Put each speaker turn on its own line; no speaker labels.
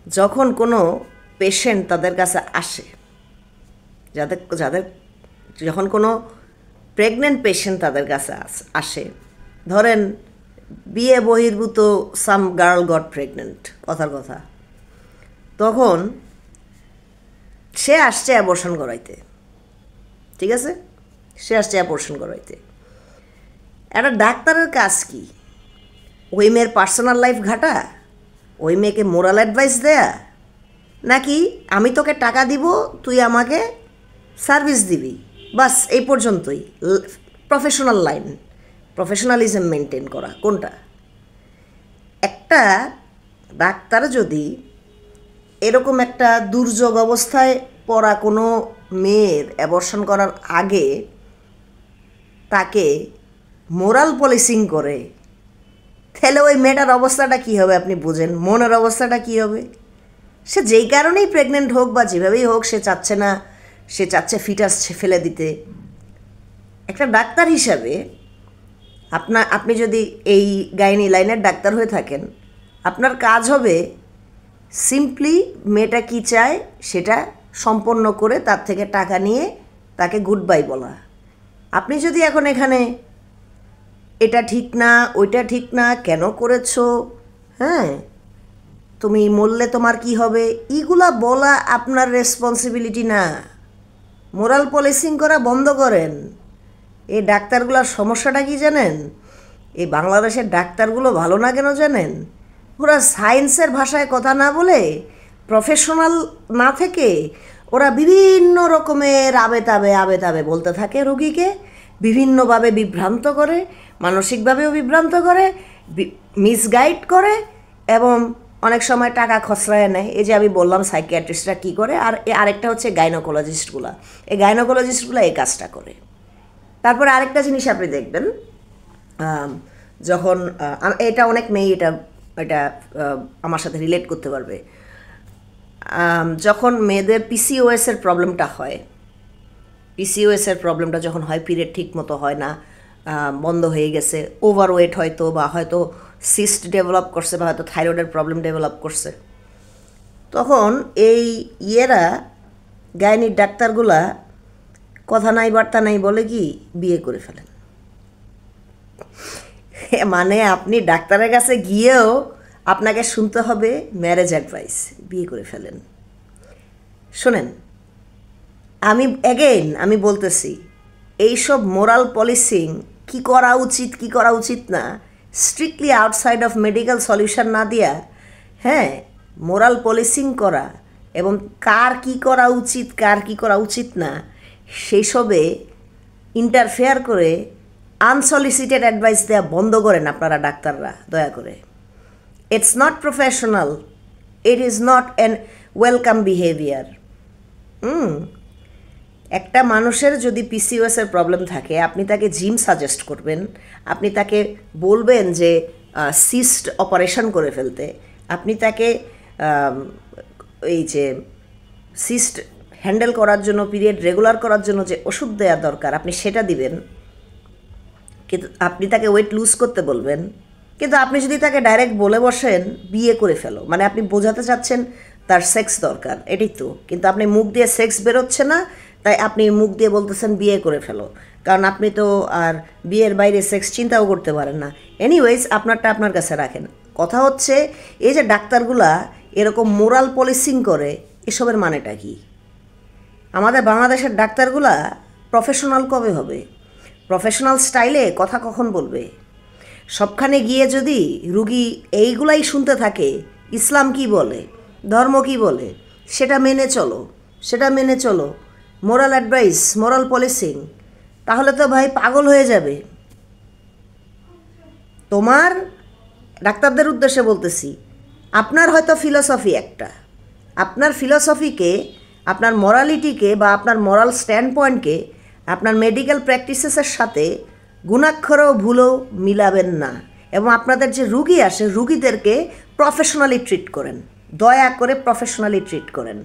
যখন কোনো পেশেন্ট তাদের কাছে আসে, যাদের যাদের যখন কোনো প্রেগনেন্ট পেশেন্ট তাদের কাছে আসে, ধরেন বিয়ে বহির্ভূত সাম গার্ল গট প্রেগনেন্ট, কথার কথা, তখন সে আসছে অ্যাবর্শন করাইতে, ঠিক আছে, সে আসছে অ্যাবর্শন করাইতে। একটা ডাক্তারের কাজ কি? ওই মেয়ের পার্সোনাল লাইফ ঘাটা, ওই মেয়েকে মোরাল অ্যাডভাইস দেয়া, নাকি আমি তোকে টাকা দিব, তুই আমাকে সার্ভিস দিবি, বাস এই পর্যন্তই? প্রফেশনাল লাইন, প্রফেশনালিজম মেনটেন করা কোনটা? একটা ডাক্তার যদি এরকম একটা দুর্যোগ অবস্থায় পড়া কোনো মেয়ের অ্যাবর্শন করার আগে তাকে মোরাল পলিসিং করে, তাহলে ওই মেয়েটার অবস্থাটা কী হবে আপনি বুঝেন, মনের অবস্থাটা কী হবে? সে যেই কারণেই প্রেগনেন্ট হোক বা যেভাবেই হোক, সে চাচ্ছে না, সে চাচ্ছে ফিটাস ফেলে দিতে। একটা ডাক্তার হিসাবে আপনি যদি এই গাইনি লাইনের ডাক্তার হয়ে থাকেন, আপনার কাজ হবে সিম্পলি মেয়েটা কী চায় সেটা সম্পন্ন করে তার থেকে টাকা নিয়ে তাকে গুড বাই বলা। আপনি যদি এখন এখানে এটা ঠিক না, ওইটা ঠিক না, কেন করেছো, হ্যাঁ, তুমি মরলে তোমার কি হবে, এইগুলা বলা আপনার রেসপন্সিবিলিটি না। মোরাল পলিসিং করা বন্ধ করেন। এই ডাক্তারগুলোর সমস্যাটা কি জানেন? এই বাংলাদেশের ডাক্তারগুলো ভালো না কেন জানেন? ওরা সায়েন্সের ভাষায় কথা না বলে, প্রফেশনাল না থেকে ওরা বিভিন্ন রকমের আবে তাবে বলতে থাকে রোগীকে, বিভিন্নভাবে বিভ্রান্ত করে, মানসিকভাবেও বিভ্রান্ত করে, মিসগাইড করে, এবং অনেক সময় টাকা খসড়ায় নেয়। এই যে আমি বললাম সাইকিয়াট্রিস্টরা কী করে, আর আরেকটা হচ্ছে গাইনোকোলজিস্টগুলা। এই গাইনোকোলজিস্টগুলো এই কাজটা করে। তারপরে আরেকটা জিনিস আপনি দেখবেন, যখন এটা অনেক মেয়ে এটা আমার সাথে রিলেট করতে পারবে, যখন মেয়েদের পিসিওএসের প্রবলেমটা হয়, পিসিওএসের প্রবলেমটা যখন হয়, পিরিয়ড ঠিক মতো হয় না, বন্ধ হয়ে গেছে, ওভারওয়েট হয়তো, বা হয়তো সিস্ট ডেভেলপ করছে, বা হয়তো থাইরয়েডের প্রবলেম ডেভেলপ করছে, তখন এই গাইনির ডাক্তারগুলা কথা নাই বার্তা নাই বলে কি বিয়ে করে ফেলেন। মানে আপনি ডাক্তারের কাছে গিয়েও আপনাকে শুনতে হবে ম্যারেজ অ্যাডভাইস, বিয়ে করে ফেলেন। শোনেন, আমি বলতেছি, এইসব মোরাল পলিসিং কি করা উচিত কি করা উচিত না, strictly outside of medical solution না দিয়া, হ্যাঁ, মোরাল পলিসিং করা এবং কার কি করা উচিত কার কি করা উচিত না সেই সবে ইন্টারফেয়ার করে আনসলিসিটেড অ্যাডভাইস দেওয়া বন্ধ করেন আপনারা ডাক্তাররা, দয়া করে। It's not professional, it is not an welcome behaviour. একটা মানুষের যদি পিসিওএসের প্রবলেম থাকে, আপনি তাকে জিম সাজেস্ট করবেন, আপনি তাকে বলবেন যে সিস্ট অপারেশন করে ফেলতে, আপনি তাকে এই যে সিস্ট হ্যান্ডেল করার জন্য, পিরিয়ড রেগুলার করার জন্য যে ওষুধ দেওয়া দরকার আপনি সেটা দিবেন, কিন্তু আপনি তাকে ওয়েট লুজ করতে বলবেন। কিন্তু আপনি যদি তাকে ডাইরেক্ট বলে বসেন বিয়ে করে ফেলো, মানে আপনি বোঝাতে চাচ্ছেন তার সেক্স দরকার, এটাই তো, কিন্তু আপনি মুখ দিয়ে সেক্স বেরোচ্ছে না, তাই আপনি মুখ দিয়ে বলতেছেন বিয়ে করে ফেলো, কারণ আপনি তো আর বিয়ের বাইরে সেক্স চিন্তাও করতে পারেন না। এনিওয়েজ, আপনারটা আপনার কাছে রাখেন। কথা হচ্ছে, এই যে ডাক্তারগুলা এরকম মোরাল পলিসিং করে, এসবের মানেটা কি? আমাদের বাংলাদেশের ডাক্তারগুলা প্রফেশনাল কবে হবে? প্রফেশনাল স্টাইলে কথা কখন বলবে? সবখানে গিয়ে যদি রুগী এইগুলাই শুনতে থাকে, ইসলাম কি বলে, ধর্ম কি বলে, সেটা মেনে চলো, সেটা মেনে চলো, মোরাল অ্যাডভাইস, মোরাল পলিসিং, তাহলে তো ভাই পাগল হয়ে যাবে। তোমার ডাক্তারদের উদ্দেশ্যে বলতেছি, আপনার হয়তো ফিলসফি একটা, আপনার ফিলসফিকে, আপনার মরালিটিকে বা আপনার মরাল স্ট্যান্ড পয়েন্টকে আপনার মেডিকেল প্র্যাকটিসেসের সাথে গুণাক্ষরেও ভুলেও মিলাবেন না। এবং আপনাদের যে রুগী আসে, রুগীদেরকে প্রফেশনালি ট্রিট করেন, দয়া করে প্রফেশনালি ট্রিট করেন।